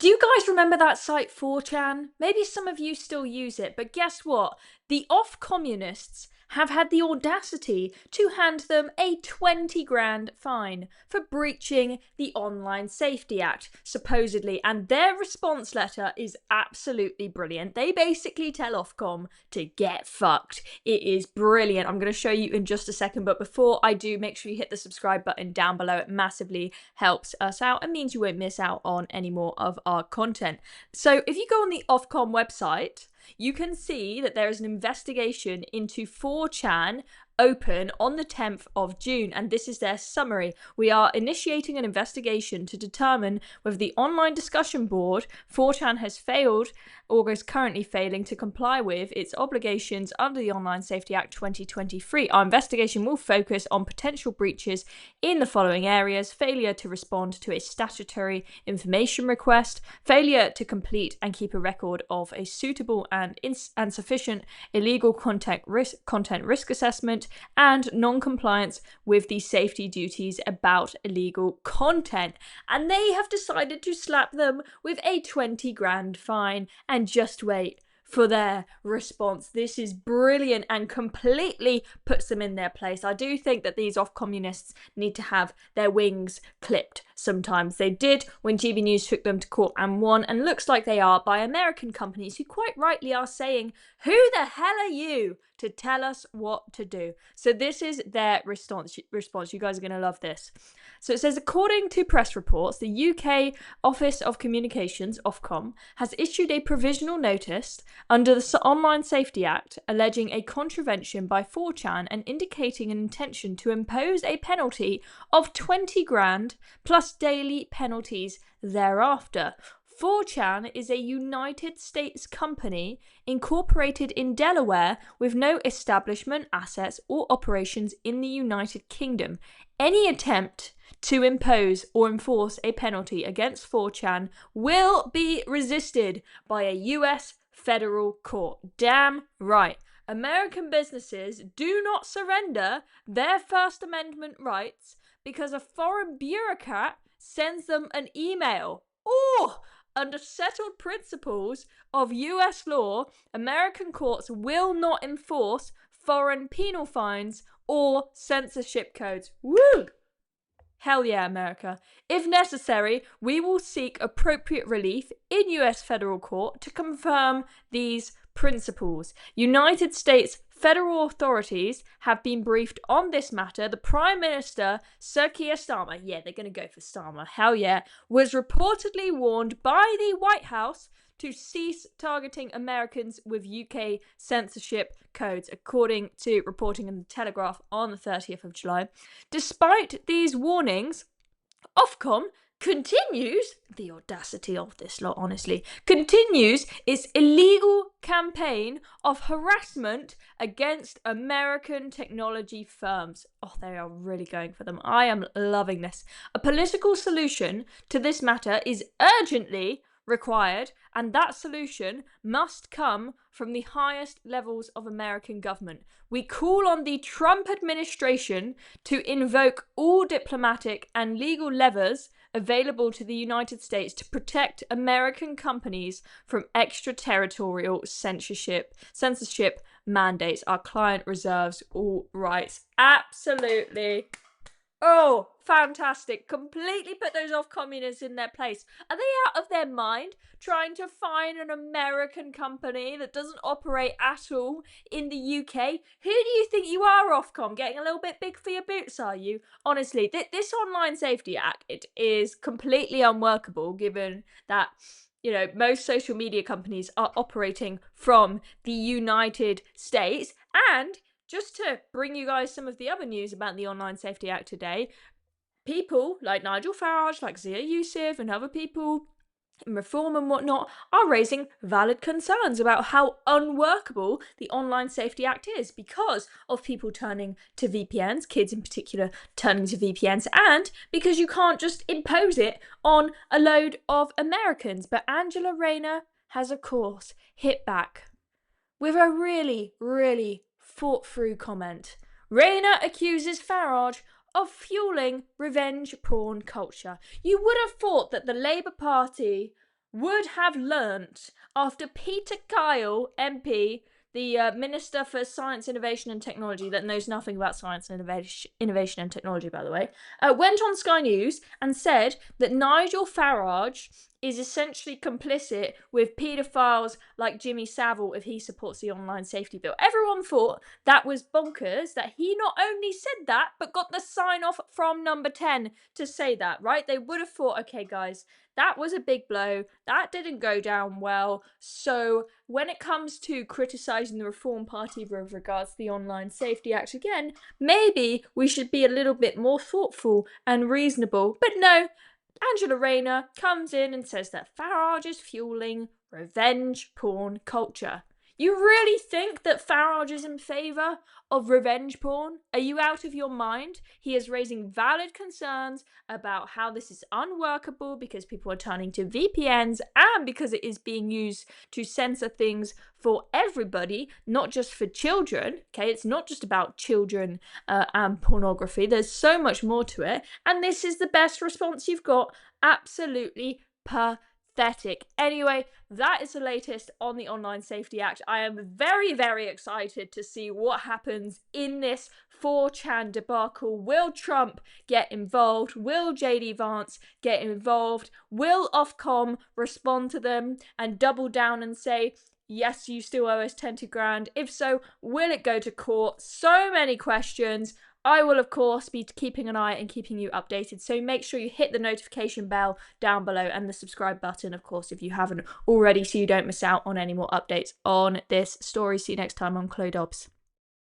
Do you guys remember that site 4chan? Maybe some of you still use it, but guess what? The off-communists have had the audacity to hand them a 20 grand fine for breaching the Online Safety Act, supposedly, and their response letter is absolutely brilliant. They basically tell Ofcom to get fucked. It is brilliant. I'm going to show you in just a second, but before I do, make sure you hit the subscribe button down below. It massively helps us out and means you won't miss out on any more of our content. So if you go on the Ofcom website, you can see that there is an investigation into 4chan open on the 10th of June, and this is their summary. We are initiating an investigation to determine whether the online discussion board 4chan has failed or is currently failing to comply with its obligations under the Online Safety Act 2023. Our investigation will focus on potential breaches in the following areas: failure to respond to a statutory information request, failure to complete and keep a record of a suitable and sufficient illegal content risk assessment, and non-compliance with the safety duties about illegal content. And they have decided to slap them with a 20 grand fine. And just wait for their response. This is brilliant and completely puts them in their place. I do think that these off-communists need to have their wings clipped sometimes. They did when GB News took them to court and won, and looks like they are by American companies who quite rightly are saying, who the hell are you to tell us what to do? So this is their response. You guys are going to love this. So it says, according to press reports, the UK Office of Communications, Ofcom, has issued a provisional notice under the Online Safety Act alleging a contravention by 4chan and indicating an intention to impose a penalty of 20 grand plus daily penalties thereafter. 4chan is a United States company incorporated in Delaware with no establishment, assets, or operations in the United Kingdom. Any attempt to impose or enforce a penalty against 4chan will be resisted by a US federal court. Damn right. American businesses do not surrender their First Amendment rights because a foreign bureaucrat sends them an email. Oh! Under settled principles of US law, American courts will not enforce foreign penal fines or censorship codes. Woo! Hell yeah, America. If necessary, we will seek appropriate relief in US federal court to confirm these principles. United States federal authorities have been briefed on this matter. The Prime Minister, Sir Keir Starmer, yeah, they're going to go for Starmer, hell yeah, was reportedly warned by the White House to cease targeting Americans with UK censorship codes, according to reporting in the Telegraph on the 30th of July. Despite these warnings, Ofcom continues, the audacity of this lot, honestly, continues its illegal campaign of harassment against American technology firms. Oh, they are really going for them. I am loving this. A political solution to this matter is urgently required, and that solution must come from the highest levels of American government. We call on the Trump administration to invoke all diplomatic and legal levers available to the United States to protect American companies from extraterritorial censorship mandates. Our client reserves all rights. Absolutely. Oh, fantastic. Completely put those off-communists in their place. Are they out of their mind trying to find an American company that doesn't operate at all in the UK? Who do you think you are, Ofcom? Getting a little bit big for your boots, are you? Honestly, this Online Safety Act, it is completely unworkable given that, you know, most social media companies are operating from the United States. And just to bring you guys some of the other news about the Online Safety Act today, people like Nigel Farage, like Zia Youssef and other people in Reform and whatnot are raising valid concerns about how unworkable the Online Safety Act is because of people turning to VPNs, kids in particular turning to VPNs, and because you can't just impose it on a load of Americans. But Angela Raina has, of course, hit back with a really, really thought through comment. Raina accuses Farage of fueling revenge porn culture. You would have thought that the Labour Party would have learnt after Peter Kyle, MP, the Minister for Science, Innovation and Technology, that knows nothing about science and innovation and technology, by the way, went on Sky News and said that Nigel Farage is essentially complicit with paedophiles like Jimmy Savile if he supports the online safety bill. Everyone thought that was bonkers, that he not only said that, but got the sign off from number 10 to say that, right? They would have thought, okay, guys, that was a big blow. That didn't go down well. So when it comes to criticising the Reform Party with regards to the Online Safety Act again, maybe we should be a little bit more thoughtful and reasonable. But no, Angela Raina comes in and says that Farage is fueling revenge porn culture. You really think that Farage is in favour of revenge porn? Are you out of your mind? He is raising valid concerns about how this is unworkable because people are turning to VPNs and because it is being used to censor things for everybody, not just for children. Okay, it's not just about children and pornography. There's so much more to it. And this is the best response you've got. Absolutely pathetic. Anyway, that is the latest on the Online Safety Act. I am very, very excited to see what happens in this 4chan debacle. Will Trump get involved? Will JD Vance get involved? Will Ofcom respond to them and double down and say, yes, you still owe us 20 grand? If so, will it go to court? So many questions. I will, of course, be keeping an eye and keeping you updated. So make sure you hit the notification bell down below and the subscribe button, of course, if you haven't already, so you don't miss out on any more updates on this story. See you next time on Dobbs.